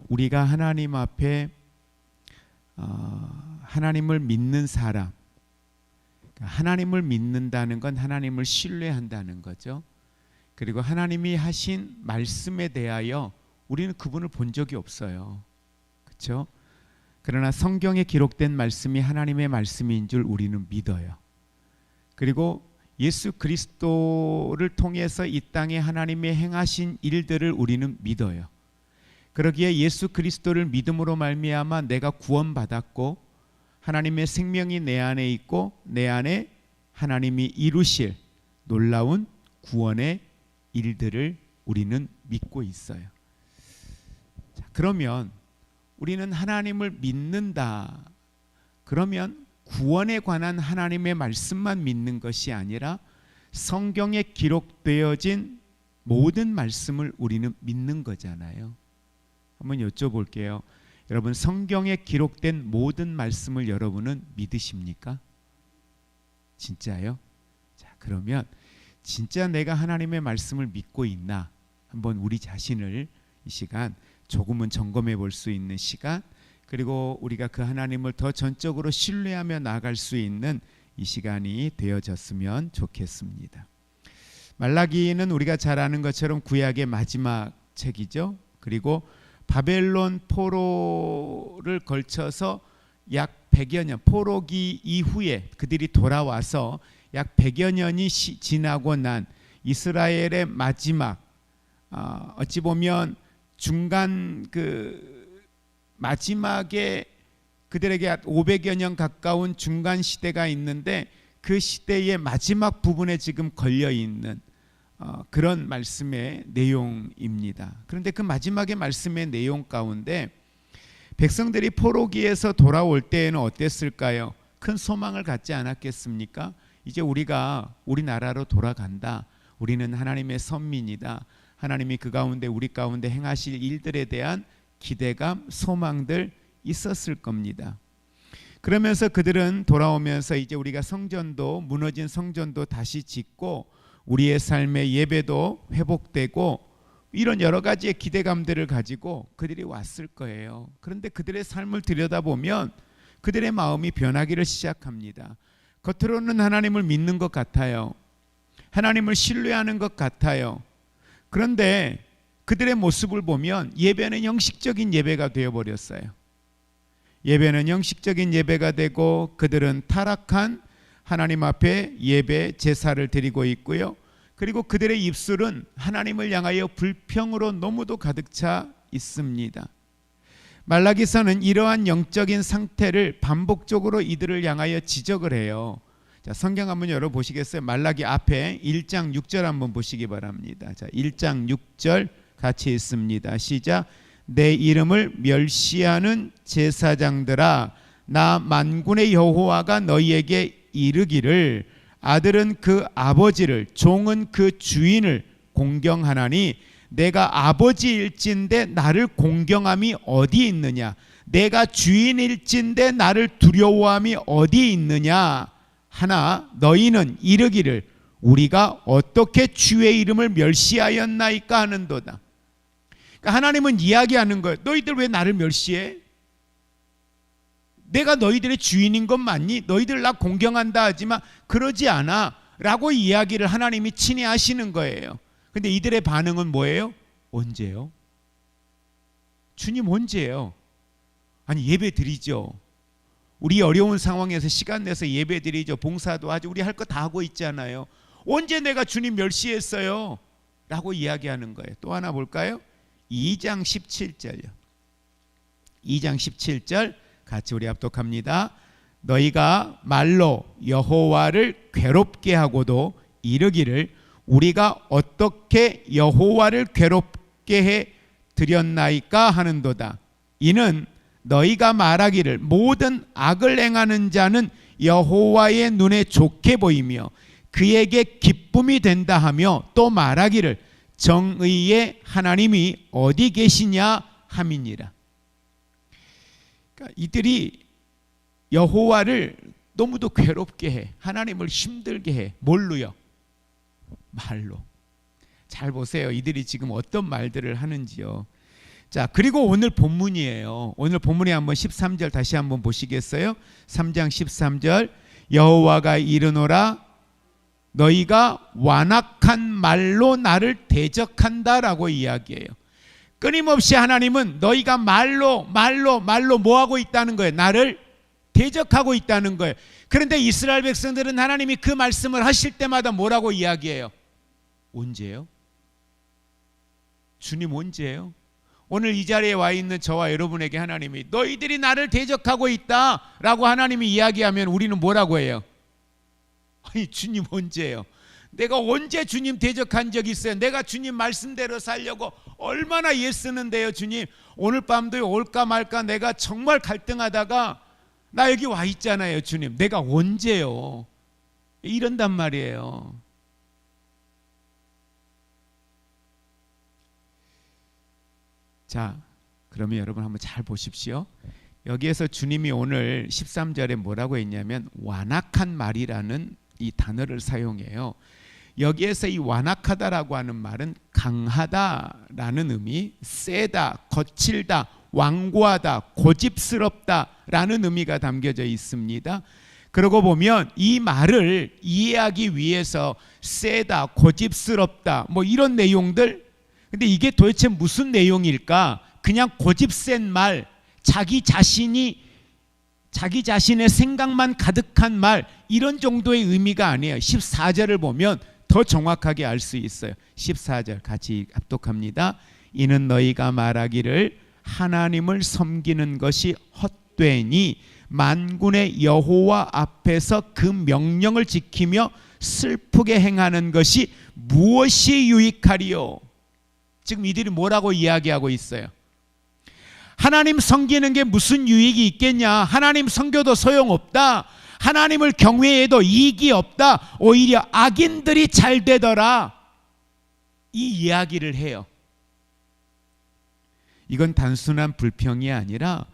우리가 하나님 앞에 하나님을 믿는 사람, 하나님을 믿는다는 건 하나님을 신뢰한다는 거죠. 그리고 하나님이 하신 말씀에 대하여 우리는 그분을 본 적이 없어요. 그렇죠? 그러나 성경에 기록된 말씀이 하나님의 말씀인 줄 우리는 믿어요. 그리고 예수 그리스도를 통해서 이 땅에 하나님이 행하신 일들을 우리는 믿어요. 그러기에 예수 그리스도를 믿음으로 말미암아 내가 구원받았고 하나님의 생명이 내 안에 있고 내 안에 하나님이 이루실 놀라운 구원의 일들을 우리는 믿고 있어요. 자, 그러면 우리는 하나님을 믿는다. 그러면 구원에 관한 하나님의 말씀만 믿는 것이 아니라 성경에 기록되어진 모든 말씀을 우리는 믿는 거잖아요. 한번 여쭤볼게요. 여러분, 성경에 기록된 모든 말씀을 여러분은 믿으십니까? 진짜요? 자, 그러면 진짜 내가 하나님의 말씀을 믿고 있나? 한번 우리 자신을 이 시간 조금은 점검해 볼 수 있는 시간, 그리고 우리가 그 하나님을 더 전적으로 신뢰하며 나아갈 수 있는 이 시간이 되어졌으면 좋겠습니다. 말라기는 우리가 잘 아는 것처럼 구약의 마지막 책이죠. 그리고 바벨론 포로를 걸쳐서 약 100여 년, 포로기 이후에 그들이 돌아와서 약 100여 년이 지나고 난 이스라엘의 마지막, 어찌 보면 중간 마지막에 그들에게 500여 년 가까운 중간 시대가 있는데 그 시대의 마지막 부분에 지금 걸려 있는 그런 말씀의 내용입니다. 그런데 그 마지막의 말씀의 내용 가운데 백성들이 포로기에서 돌아올 때에는 어땠을까요? 큰 소망을 갖지 않았겠습니까? 이제 우리가 우리나라로 돌아간다. 우리는 하나님의 선민이다. 하나님이 그 가운데 우리 가운데 행하실 일들에 대한 기대감, 소망들 있었을 겁니다. 그러면서 그들은 돌아오면서 이제 우리가 성전도, 무너진 성전도 다시 짓고 우리의 삶의 예배도 회복되고 이런 여러 가지의 기대감들을 가지고 그들이 왔을 거예요. 그런데 그들의 삶을 들여다보면 그들의 마음이 변하기를 시작합니다. 겉으로는 하나님을 믿는 것 같아요. 하나님을 신뢰하는 것 같아요. 그런데 그들의 모습을 보면 예배는 형식적인 예배가 되어버렸어요. 예배는 형식적인 예배가 되고 그들은 타락한 하나님 앞에 예배 제사를 드리고 있고요. 그리고 그들의 입술은 하나님을 향하여 불평으로 너무도 가득 차 있습니다. 말라기서는 이러한 영적인 상태를 반복적으로 이들을 향하여 지적을 해요. 자, 성경 한번 열어보시겠어요? 말라기 앞에 1장 6절 한번 보시기 바랍니다. 자, 1장 6절 같이 읽습니다. 시작. 내 이름을 멸시하는 제사장들아, 나 만군의 여호와가 너희에게 이르기를 아들은 그 아버지를, 종은 그 주인을 공경하나니 내가 아버지일진데 나를 공경함이 어디 있느냐? 내가 주인일진데 나를 두려워함이 어디 있느냐? 하나 너희는 이르기를 우리가 어떻게 주의 이름을 멸시하였나이까 하는도다. 그러니까 하나님은 이야기하는 거예요. 너희들 왜 나를 멸시해? 내가 너희들의 주인인 것 맞니? 너희들 나 공경한다 하지만 그러지 않아 라고 이야기를 하나님이 친히 하시는 거예요. 근데 이들의 반응은 뭐예요? 언제요? 주님 언제요? 아니 예배 드리죠. 우리 어려운 상황에서 시간 내서 예배 드리죠. 봉사도 하죠. 우리 할 거 다 하고 있잖아요. 언제 내가 주님 멸시했어요? 라고 이야기하는 거예요. 또 하나 볼까요? 2장 17절요. 2장 17절 같이 우리 합독합니다. 너희가 말로 여호와를 괴롭게 하고도 이르기를 우리가 어떻게 여호와를 괴롭게 해 드렸나이까 하는도다. 이는 너희가 말하기를 모든 악을 행하는 자는 여호와의 눈에 좋게 보이며 그에게 기쁨이 된다 하며 또 말하기를 정의의 하나님이 어디 계시냐 함이니라. 그러니까 이들이 여호와를 너무도 괴롭게 해. 하나님을 힘들게 해. 뭘로요? 말로. 잘 보세요. 이들이 지금 어떤 말들을 하는지요. 자, 그리고 오늘 본문이에요. 오늘 본문에 한번 13절 다시 한번 보시겠어요? 3장 13절 여호와가 이르노라 너희가 완악한 말로 나를 대적한다라고 이야기해요. 끊임없이 하나님은 너희가 말로 뭐하고 있다는 거예요? 나를 대적하고 있다는 거예요. 그런데 이스라엘 백성들은 하나님이 그 말씀을 하실 때마다 뭐라고 이야기해요? 언제요? 주님 언제요? 오늘 이 자리에 와 있는 저와 여러분에게 하나님이 너희들이 나를 대적하고 있다라고 하나님이 이야기하면 우리는 뭐라고 해요? 아니 주님 언제요? 내가 언제 주님 대적한 적 있어요? 내가 주님 말씀대로 살려고 얼마나 애쓰는데요 주님. 오늘 밤도 올까 말까 내가 정말 갈등하다가 나 여기 와 있잖아요 주님. 내가 언제요? 이런단 말이에요. 자, 그러면 여러분 한번 잘 보십시오. 여기에서 주님이 오늘 13절에 뭐라고 했냐면 완악한 말이라는 이 단어를 사용해요. 여기에서 이 완악하다라고 하는 말은 강하다라는 의미, 세다, 거칠다, 완고하다, 고집스럽다라는 의미가 담겨져 있습니다. 그러고 보면 이 말을 이해하기 위해서 세다, 고집스럽다 뭐 이런 내용들, 근데 이게 도대체 무슨 내용일까? 그냥 고집센 말, 자기 자신의 생각만 가득한 말, 이런 정도의 의미가 아니에요. 14절을 보면 더 정확하게 알 수 있어요. 14절 같이 합독합니다. 이는 너희가 말하기를 하나님을 섬기는 것이 헛되니 만군의 여호와 앞에서 그 명령을 지키며 슬프게 행하는 것이 무엇이 유익하리요? 지금 이들이 뭐라고 이야기하고 있어요? 하나님 섬기는 게 무슨 유익이 있겠냐? 하나님 섬겨도 소용없다. 하나님을 경외해도 이익이 없다. 오히려 악인들이 잘 되더라. 이 이야기를 해요. 이건 단순한 불평이 아니라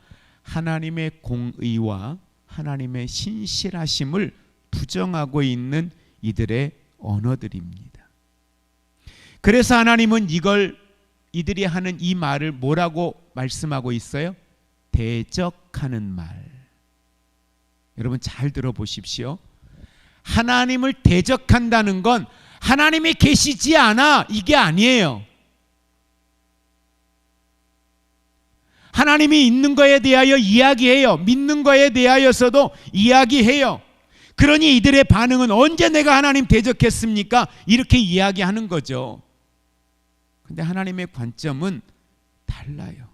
하나님의 공의와 하나님의 신실하심을 부정하고 있는 이들의 언어들입니다. 그래서 하나님은 이들이 하는 이 말을 뭐라고 말씀하고 있어요? 대적하는 말. 여러분 잘 들어보십시오. 하나님을 대적한다는 건 하나님이 계시지 않아 이게 아니에요. 하나님이 있는 거에 대하여 이야기해요. 믿는 거에 대하여서도 이야기해요. 그러니 이들의 반응은 언제 내가 하나님 대적했습니까? 이렇게 이야기하는 거죠. 근데 하나님의 관점은 달라요.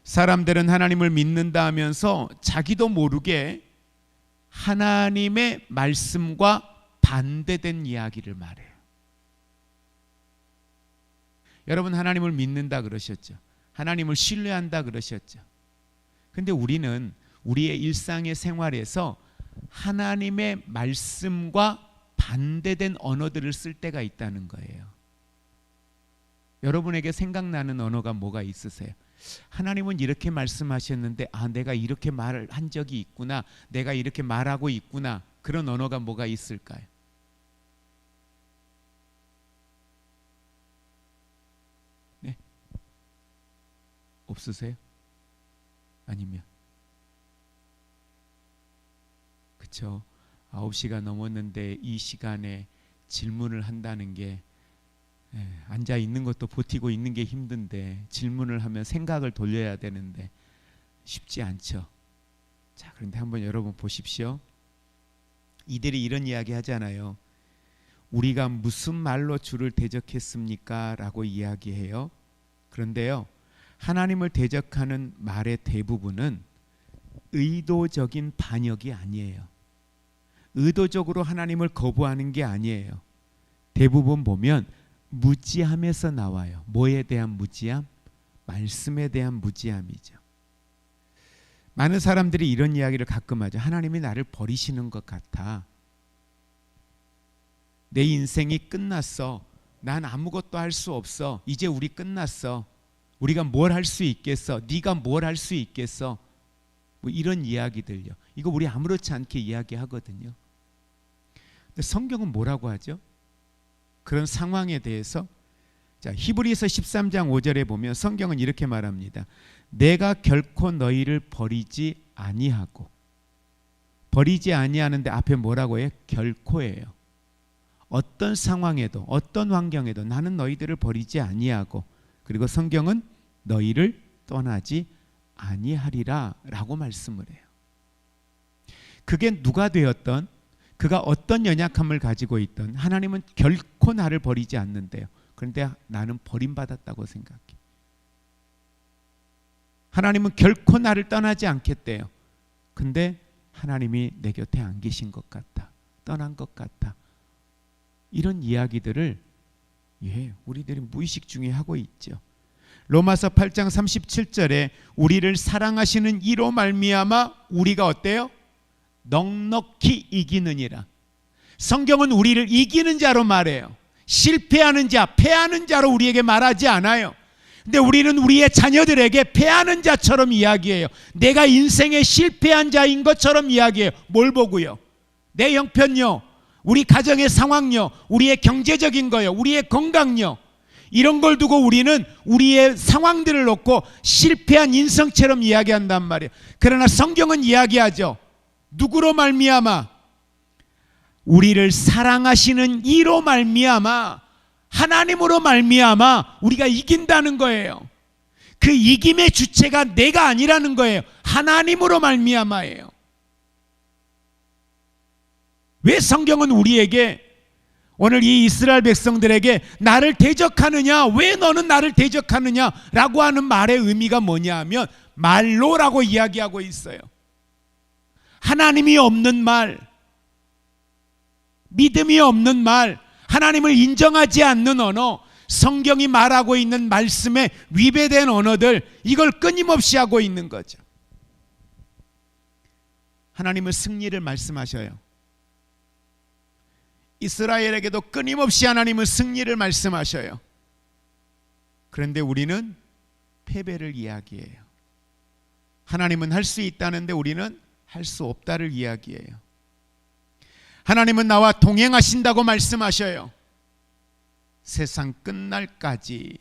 사람들은 하나님을 믿는다 하면서 자기도 모르게 하나님의 말씀과 반대된 이야기를 말해요. 여러분 하나님을 믿는다 그러셨죠. 하나님을 신뢰한다 그러셨죠. 근데 우리는 우리의 일상의 생활에서 하나님의 말씀과 반대된 언어들을 쓸 때가 있다는 거예요. 여러분에게 생각나는 언어가 뭐가 있으세요? 하나님은 이렇게 말씀하셨는데 내가 이렇게 말을 한 적이 있구나. 내가 이렇게 말하고 있구나. 그런 언어가 뭐가 있을까요? 네? 없으세요? 아니면? 그쵸. 9시가 넘었는데 이 시간에 질문을 한다는 게 앉아 있는 것도 버티고 있는 게 힘든데 질문을 하면 생각을 돌려야 되는데 쉽지 않죠. 자, 그런데 한번 여러분 보십시오. 이들이 이런 이야기 하잖아요. 우리가 무슨 말로 주를 대적했습니까? 라고 이야기해요. 그런데요, 하나님을 대적하는 말의 대부분은 의도적인 반역이 아니에요. 의도적으로 하나님을 거부하는 게 아니에요. 대부분 보면 무지함에서 나와요. 뭐에 대한 무지함? 말씀에 대한 무지함이죠. 많은 사람들이 이런 이야기를 가끔 하죠. 하나님이 나를 버리시는 것 같아. 내 인생이 끝났어. 난 아무것도 할 수 없어. 이제 우리 끝났어. 우리가 뭘 할 수 있겠어? 네가 뭘 할 수 있겠어? 뭐 이런 이야기들요. 이거 우리 아무렇지 않게 이야기하거든요. 근데 성경은 뭐라고 하죠? 그런 상황에 대해서 자, 히브리서 13장 5절에 보면 성경은 이렇게 말합니다. 내가 결코 너희를 버리지 아니하고. 버리지 아니하는데 앞에 뭐라고 해요? 결코예요. 어떤 상황에도 어떤 환경에도 나는 너희들을 버리지 아니하고, 그리고 성경은 너희를 떠나지 아니하리라 라고 말씀을 해요. 그게 누가 되었던, 그가 어떤 연약함을 가지고 있던 하나님은 결코 나를 버리지 않는데요. 그런데 나는 버림받았다고 생각해. 하나님은 결코 나를 떠나지 않겠대요. 근데 하나님이 내 곁에 안 계신 것 같다, 떠난 것 같다, 이런 이야기들을 우리들이 무의식 중에 하고 있죠. 로마서 8장 37절에 우리를 사랑하시는 이로 말미암아 우리가 어때요? 넉넉히 이기느니라. 성경은 우리를 이기는 자로 말해요. 실패하는 자, 패하는 자로 우리에게 말하지 않아요. 근데 우리는 우리의 자녀들에게 패하는 자처럼 이야기해요. 내가 인생에 실패한 자인 것처럼 이야기해요. 뭘 보고요? 내 형편요, 우리 가정의 상황요, 우리의 경제적인 거요, 우리의 건강요, 이런 걸 두고 우리는 우리의 상황들을 놓고 실패한 인성처럼 이야기한단 말이에요. 그러나 성경은 이야기하죠. 누구로 말미암아? 우리를 사랑하시는 이로 말미암아, 하나님으로 말미암아 우리가 이긴다는 거예요. 그 이김의 주체가 내가 아니라는 거예요. 하나님으로 말미암아예요. 왜 성경은 우리에게, 오늘 이 이스라엘 백성들에게 나를 대적하느냐, 왜 너는 나를 대적하느냐 라고 하는 말의 의미가 뭐냐 하면 말로라고 이야기하고 있어요. 하나님이 없는 말, 믿음이 없는 말, 하나님을 인정하지 않는 언어, 성경이 말하고 있는 말씀에 위배된 언어들, 이걸 끊임없이 하고 있는 거죠. 하나님은 승리를 말씀하셔요. 이스라엘에게도 끊임없이 하나님은 승리를 말씀하셔요. 그런데 우리는 패배를 이야기해요. 하나님은 할 수 있다는데 우리는 할 수 없다를 이야기해요. 하나님은 나와 동행하신다고 말씀하셔요. 세상 끝날까지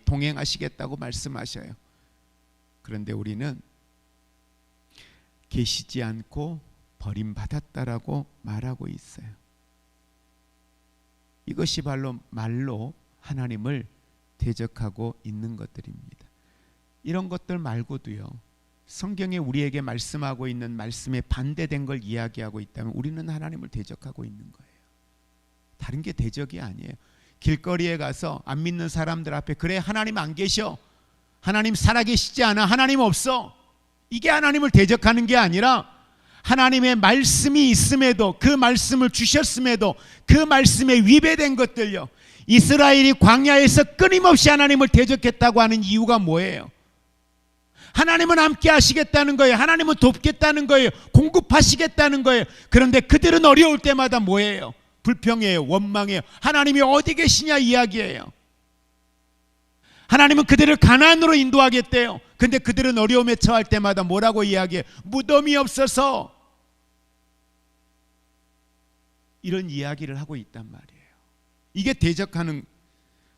동행하시겠다고 말씀하셔요. 그런데 우리는 계시지 않고 버림받았다라고 말하고 있어요. 이것이 바로 말로 하나님을 대적하고 있는 것들입니다. 이런 것들 말고도요, 성경에 우리에게 말씀하고 있는 말씀에 반대된 걸 이야기하고 있다면 우리는 하나님을 대적하고 있는 거예요. 다른 게 대적이 아니에요. 길거리에 가서 안 믿는 사람들 앞에 그래 하나님 안 계셔, 하나님 살아계시지 않아, 하나님 없어, 이게 하나님을 대적하는 게 아니라 하나님의 말씀이 있음에도, 그 말씀을 주셨음에도 그 말씀에 위배된 것들요, 이스라엘이 광야에서 끊임없이 하나님을 대적했다고 하는 이유가 뭐예요? 하나님은 함께 하시겠다는 거예요. 하나님은 돕겠다는 거예요. 공급하시겠다는 거예요. 그런데 그들은 어려울 때마다 뭐예요? 불평해요, 원망해요. 하나님이 어디 계시냐 이야기해요. 하나님은 그들을 가나안으로 인도하겠대요. 근데 그들은 어려움에 처할 때마다 뭐라고 이야기해요? 무덤이 없어서. 이런 이야기를 하고 있단 말이에요. 이게 대적하는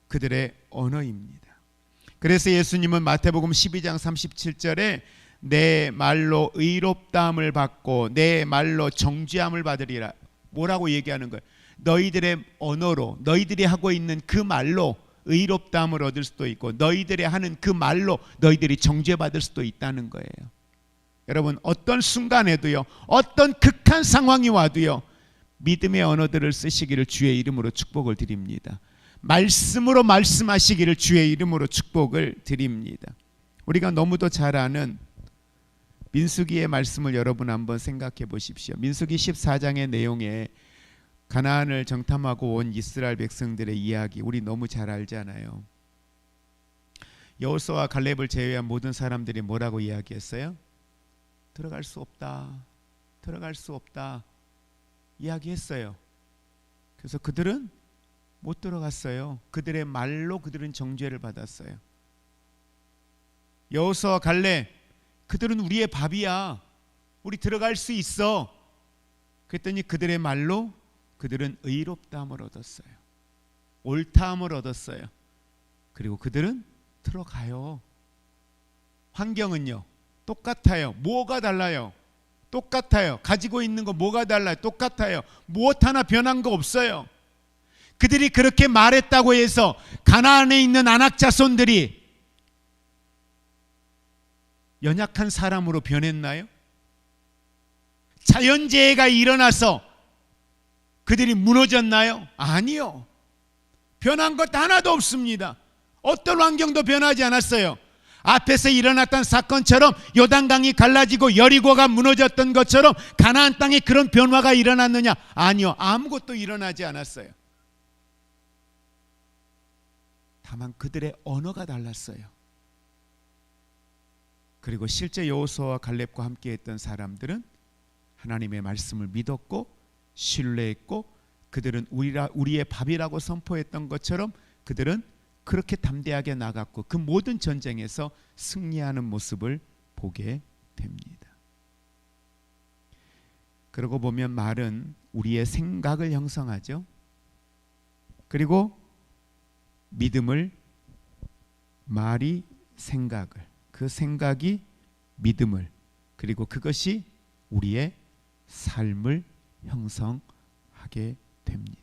그들의 언어입니다. 그래서 예수님은 마태복음 12장 37절에 내 말로 의롭다함을 받고 내 말로 정죄함을 받으리라, 뭐라고 얘기하는 거예요? 너희들의 언어로, 너희들이 하고 있는 그 말로 의롭다함을 얻을 수도 있고, 너희들이 하는 그 말로 너희들이 정죄받을 수도 있다는 거예요. 여러분, 어떤 순간에도요, 어떤 극한 상황이 와도요, 믿음의 언어들을 쓰시기를 주의 이름으로 축복을 드립니다. 말씀으로 말씀하시기를 주의 이름으로 축복을 드립니다. 우리가 너무도 잘 아는 민수기의 말씀을 여러분 한번 생각해 보십시오. 민수기 14장의 내용에 가나안을 정탐하고 온 이스라엘 백성들의 이야기, 우리 너무 잘 알잖아요. 여호수아와 갈렙을 제외한 모든 사람들이 뭐라고 이야기했어요? 들어갈 수 없다, 들어갈 수 없다 이야기했어요. 그래서 그들은 못 들어갔어요. 그들의 말로 그들은 정죄를 받았어요. 여호수아와 갈렙, 그들은 우리의 밥이야, 우리 들어갈 수 있어. 그랬더니 그들의 말로 그들은 의롭다함을 얻었어요. 옳다함을 얻었어요. 그리고 그들은 들어가요. 환경은요, 똑같아요. 뭐가 달라요? 똑같아요. 가지고 있는 거 뭐가 달라요? 똑같아요. 무엇 하나 변한 거 없어요. 그들이 그렇게 말했다고 해서 가나안에 있는 아낙 자손들이 연약한 사람으로 변했나요? 자연재해가 일어나서 그들이 무너졌나요? 아니요. 변한 것 하나도 없습니다. 어떤 환경도 변하지 않았어요. 앞에서 일어났던 사건처럼 요단강이 갈라지고 여리고가 무너졌던 것처럼 가나안 땅에 그런 변화가 일어났느냐? 아니요. 아무것도 일어나지 않았어요. 다만 그들의 언어가 달랐어요. 그리고 실제 여호수아와 갈렙과 함께했던 사람들은 하나님의 말씀을 믿었고 신뢰했고, 그들은 우리의 밥이라고 선포했던 것처럼 그들은 그렇게 담대하게 나갔고 그 모든 전쟁에서 승리하는 모습을 보게 됩니다. 그러고 보면 말은 우리의 생각을 형성하죠. 그리고 믿음을, 말이 생각을, 그 생각이 믿음을, 그리고 그것이 우리의 삶을 형성하게 됩니다.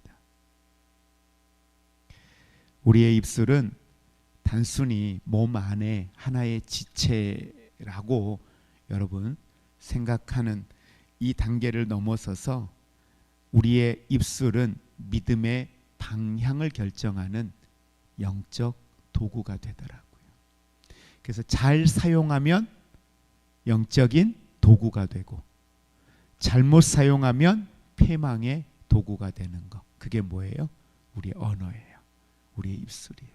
우리의 입술은 단순히 몸 안에 하나의 지체라고 여러분 생각하는 이 단계를 넘어서서 우리의 입술은 믿음의 방향을 결정하는 영적 도구가 되더라고요. 그래서 잘 사용하면 영적인 도구가 되고, 잘못 사용하면 패망의 도구가 되는 것. 그게 뭐예요? 우리의 언어예요. 우리의 입술이에요.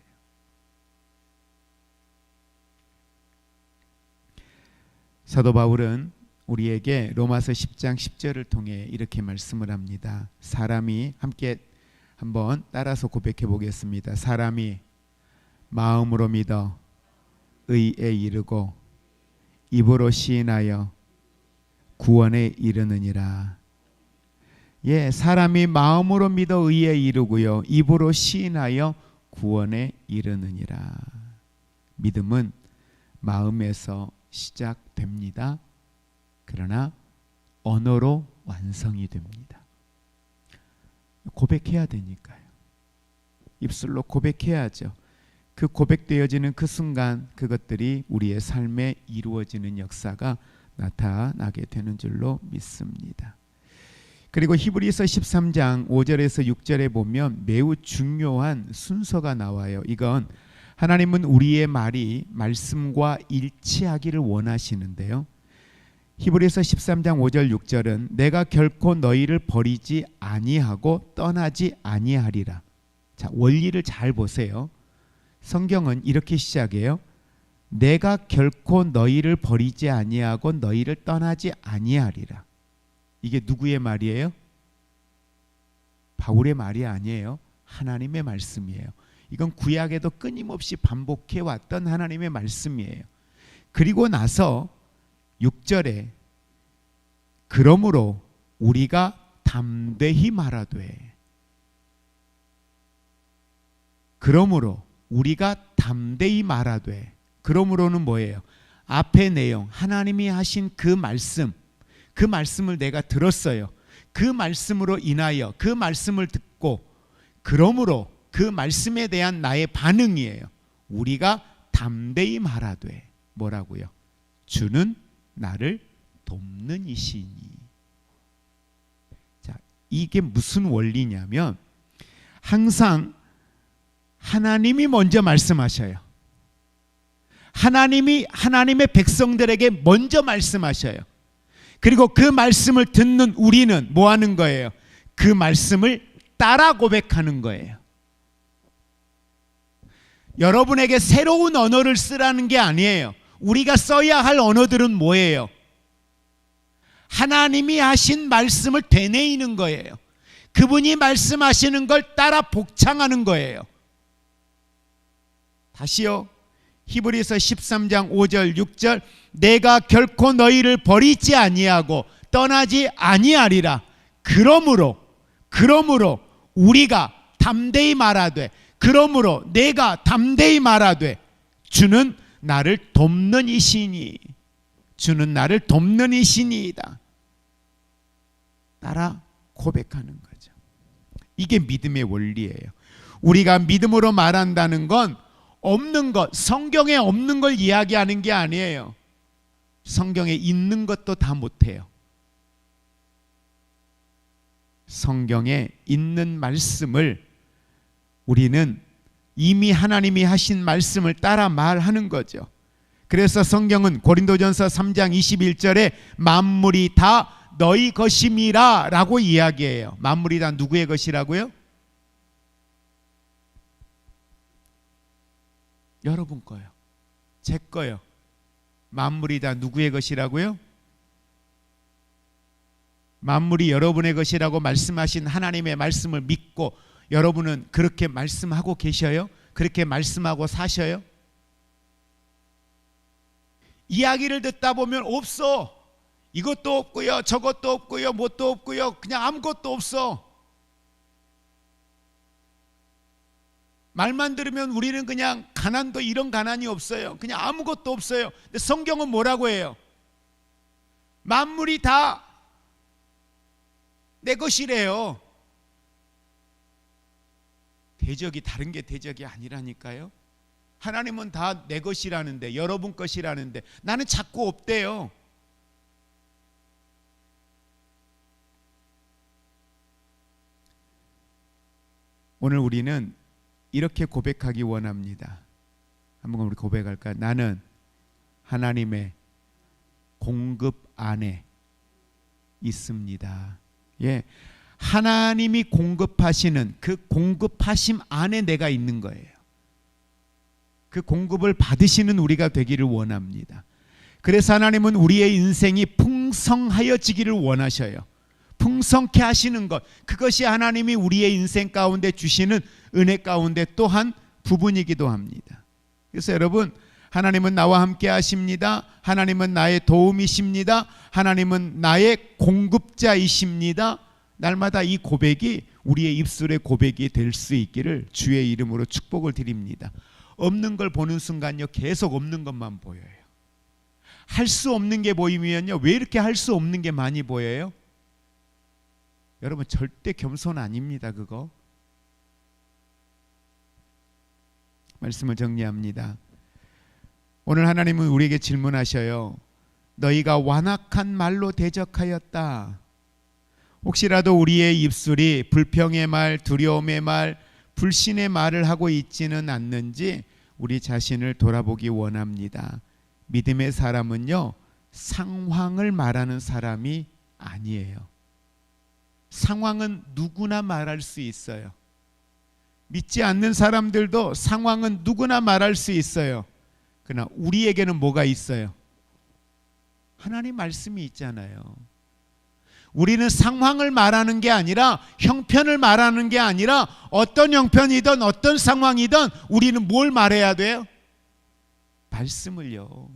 사도 바울은 우리에게 로마서 10장 10절을 통해 이렇게 말씀을 합니다. 사람이, 함께 한번 따라서 고백해 보겠습니다. 사람이 마음으로 믿어 의에 이르고 입으로 시인하여 구원에 이르느니라. 예, 사람이 마음으로 믿어 의에 이르고요, 입으로 시인하여 구원에 이르느니라. 믿음은 마음에서 시작됩니다. 그러나 언어로 완성이 됩니다. 고백해야 되니까요. 입술로 고백해야죠. 그 고백되어지는 그 순간 그것들이 우리의 삶에 이루어지는 역사가 나타나게 되는 줄로 믿습니다. 그리고 히브리서 13장 5절에서 6절에 보면 매우 중요한 순서가 나와요. 이건 하나님은 우리의 말이 말씀과 일치하기를 원하시는데요. 히브리서 13장 5절 6절은 내가 결코 너희를 버리지 아니하고 떠나지 아니하리라. 자, 원리를 잘 보세요. 성경은 이렇게 시작해요. 내가 결코 너희를 버리지 아니하고 너희를 떠나지 아니하리라. 이게 누구의 말이에요? 바울의 말이 아니에요. 하나님의 말씀이에요. 이건 구약에도 끊임없이 반복해 왔던 하나님의 말씀이에요. 그리고 나서 6절에 그러므로 우리가 담대히 말하되, 그러므로 우리가 담대히 말하되, 그러므로는 뭐예요? 앞의 내용, 하나님이 하신 그 말씀, 그 말씀을 내가 들었어요. 그 말씀으로 인하여 그 말씀을 듣고, 그러므로 그 말씀에 대한 나의 반응이에요. 우리가 담대히 말하되, 뭐라고요? 주는 나를 돕는 이시니. 자, 이게 무슨 원리냐면 항상 하나님이 먼저 말씀하셔요. 하나님이 하나님의 백성들에게 먼저 말씀하셔요. 그리고 그 말씀을 듣는 우리는 뭐 하는 거예요? 그 말씀을 따라 고백하는 거예요. 여러분에게 새로운 언어를 쓰라는 게 아니에요. 우리가 써야 할 언어들은 뭐예요? 하나님이 하신 말씀을 되뇌이는 거예요. 그분이 말씀하시는 걸 따라 복창하는 거예요. 다시요. 히브리서 13장 5절 6절 내가 결코 너희를 버리지 아니하고 떠나지 아니하리라. 그러므로 우리가 담대히 말하되, 그러므로 내가 담대히 말하되 주는 나를 돕는 이시니, 주는 나를 돕는 이시니이다. 따라 고백하는 거죠. 이게 믿음의 원리예요. 우리가 믿음으로 말한다는 건 없는 것, 성경에 없는 걸 이야기하는 게 아니에요. 성경에 있는 것도 다 못해요. 성경에 있는 말씀을 우리는 이미 하나님이 하신 말씀을 따라 말하는 거죠. 그래서 성경은 고린도전서 3장 21절에 만물이 다 너희 것임이라 라고 이야기해요. 만물이 다 누구의 것이라고요? 여러분 거요. 제 거요. 만물이 다 누구의 것이라고요? 만물이 여러분의 것이라고 말씀하신 하나님의 말씀을 믿고 여러분은 그렇게 말씀하고 계셔요? 그렇게 말씀하고 사셔요? 이야기를 듣다 보면 없어. 이것도 없고요, 저것도 없고요, 뭣도 없고요, 그냥 아무것도 없어. 말만 들으면 우리는 그냥 가난도 이런 가난이 없어요. 그냥 아무것도 없어요. 근데 성경은 뭐라고 해요? 만물이 다 내 것이래요. 대적이 다른 게 대적이 아니라니까요. 하나님은 다 내 것이라는데, 여러분 것이라는데 나는 자꾸 없대요. 오늘 우리는 이렇게 고백하기 원합니다. 한번 우리 고백할까요? 나는 하나님의 공급 안에 있습니다. 예, 하나님이 공급하시는 그 공급하심 안에 내가 있는 거예요. 그 공급을 받으시는 우리가 되기를 원합니다. 그래서 하나님은 우리의 인생이 풍성하여지기를 원하셔요. 풍성케 하시는 것, 그것이 하나님이 우리의 인생 가운데 주시는 은혜 가운데 또한 부분이기도 합니다. 그래서 여러분, 하나님은 나와 함께 하십니다. 하나님은 나의 도움이십니다. 하나님은 나의 공급자이십니다. 날마다 이 고백이 우리의 입술의 고백이 될 수 있기를 주의 이름으로 축복을 드립니다. 없는 걸 보는 순간요, 계속 없는 것만 보여요. 할 수 없는 게 보이면요, 왜 이렇게 할 수 없는 게 많이 보여요? 여러분, 절대 겸손 아닙니다. 그거. 말씀을 정리합니다. 오늘 하나님은 우리에게 질문하셔요. 너희가 완악한 말로 대적하였다. 혹시라도 우리의 입술이 불평의 말, 두려움의 말, 불신의 말을 하고 있지는 않는지 우리 자신을 돌아보기 원합니다. 믿음의 사람은요, 상황을 말하는 사람이 아니에요. 상황은 누구나 말할 수 있어요. 믿지 않는 사람들도 상황은 누구나 말할 수 있어요. 그러나 우리에게는 뭐가 있어요? 하나님 말씀이 있잖아요. 우리는 상황을 말하는 게 아니라, 형편을 말하는 게 아니라, 어떤 형편이든 어떤 상황이든 우리는 뭘 말해야 돼요? 말씀을요.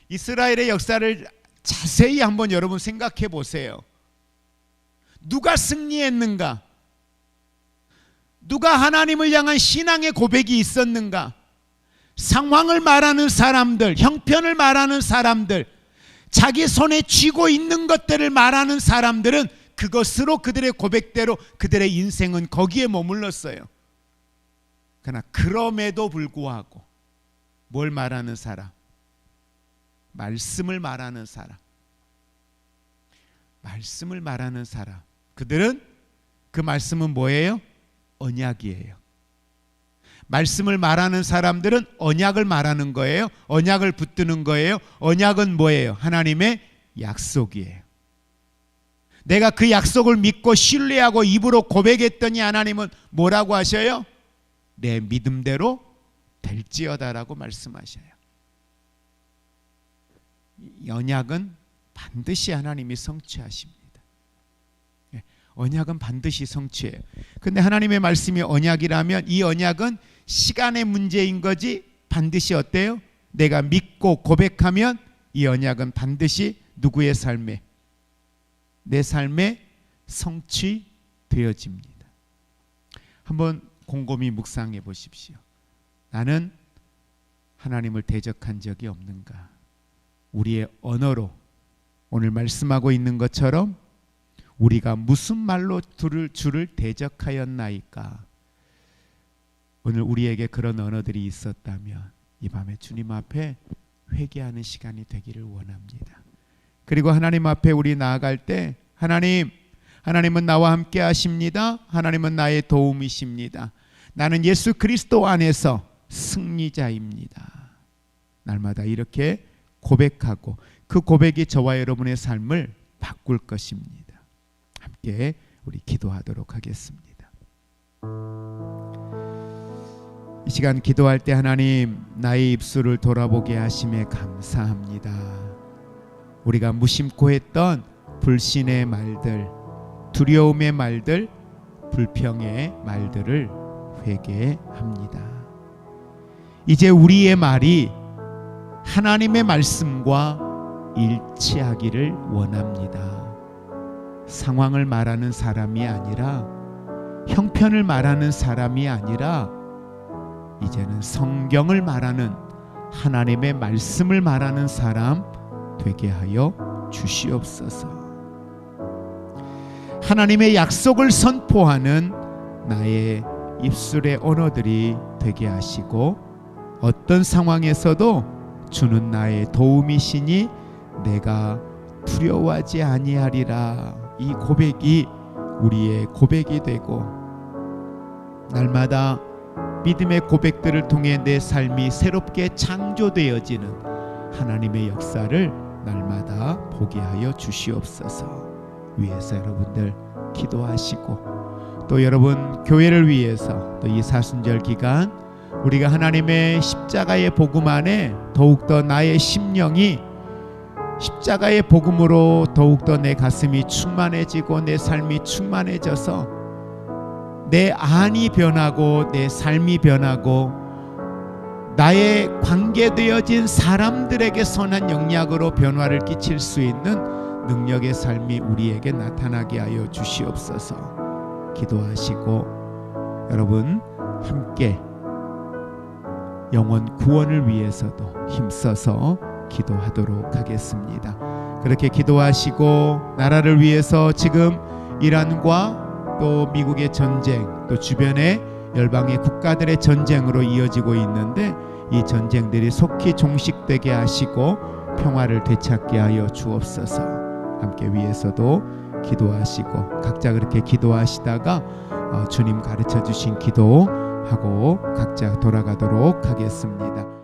이스라엘의 역사를 자세히 한번 여러분 생각해 보세요. 누가 승리했는가? 누가 하나님을 향한 신앙의 고백이 있었는가? 상황을 말하는 사람들, 형편을 말하는 사람들, 자기 손에 쥐고 있는 것들을 말하는 사람들은 그것으로 그들의 고백대로 그들의 인생은 거기에 머물렀어요. 그러나 그럼에도 불구하고 뭘 말하는 사람? 말씀을 말하는 사람. 말씀을 말하는 사람. 그들은, 그 말씀은 뭐예요? 언약이에요. 말씀을 말하는 사람들은 언약을 말하는 거예요. 언약을 붙드는 거예요. 언약은 뭐예요? 하나님의 약속이에요. 내가 그 약속을 믿고 신뢰하고 입으로 고백했더니 하나님은 뭐라고 하셔요? 내 믿음대로 될지어다라고 말씀하셔요. 언약은 반드시 하나님이 성취하십니다. 언약은 반드시 성취해요. 근데 하나님의 말씀이 언약이라면 이 언약은 시간의 문제인 거지 반드시 어때요? 내가 믿고 고백하면 이 언약은 반드시 누구의 삶에? 내 삶에 성취되어집니다. 한번 곰곰이 묵상해 보십시오. 나는 하나님을 대적한 적이 없는가? 우리의 언어로 오늘 말씀하고 있는 것처럼 우리가 무슨 말로 주를 대적하였나이까? 오늘 우리에게 그런 언어들이 있었다면 이 밤에 주님 앞에 회개하는 시간이 되기를 원합니다. 그리고 하나님 앞에 우리 나아갈 때 하나님은 나와 함께 하십니다. 하나님은 나의 도움이십니다. 나는 예수 그리스도 안에서 승리자입니다. 날마다 이렇게 고백하고 그 고백이 저와 여러분의 삶을 바꿀 것입니다. 함께 우리 기도하도록 하겠습니다. 이 시간 기도할 때 하나님, 나의 입술을 돌아보게 하심에 감사합니다. 우리가 무심코 했던 불신의 말들, 두려움의 말들, 불평의 말들을 회개합니다. 이제 우리의 말이 하나님의 말씀과 일치하기를 원합니다. 상황을 말하는 사람이 아니라, 형편을 말하는 사람이 아니라, 이제는 성경을 말하는, 하나님의 말씀을 말하는 사람 되게 하여 주시옵소서. 하나님의 약속을 선포하는 나의 입술의 언어들이 되게 하시고, 어떤 상황에서도 주는 나의 도움이시니 내가 두려워하지 아니하리라. 이 고백이 우리의 고백이 되고, 날마다 믿음의 고백들을 통해 내 삶이 새롭게 창조되어지는 하나님의 역사를 날마다 보게 하여 주시옵소서. 위에서 여러분들 기도하시고, 또 여러분 교회를 위해서 또 이 사순절 기간 우리가 하나님의 십자가의 복음 안에 더욱더 나의 심령이 십자가의 복음으로 더욱더 내 가슴이 충만해지고 내 삶이 충만해져서 내 안이 변하고 내 삶이 변하고 나의 관계되어진 사람들에게 선한 영향으로 변화를 끼칠 수 있는 능력의 삶이 우리에게 나타나게 하여 주시옵소서. 기도하시고 여러분 함께 영혼 구원을 위해서도 힘써서 기도하도록 하겠습니다. 그렇게 기도하시고 나라를 위해서 지금 이란과 또 미국의 전쟁, 또 주변의 열방의 국가들의 전쟁으로 이어지고 있는데 이 전쟁들이 속히 종식되게 하시고 평화를 되찾게 하여 주옵소서. 함께 위에서도 기도하시고 각자 그렇게 기도하시다가 주님 가르쳐 주신 기도하고 각자 돌아가도록 하겠습니다.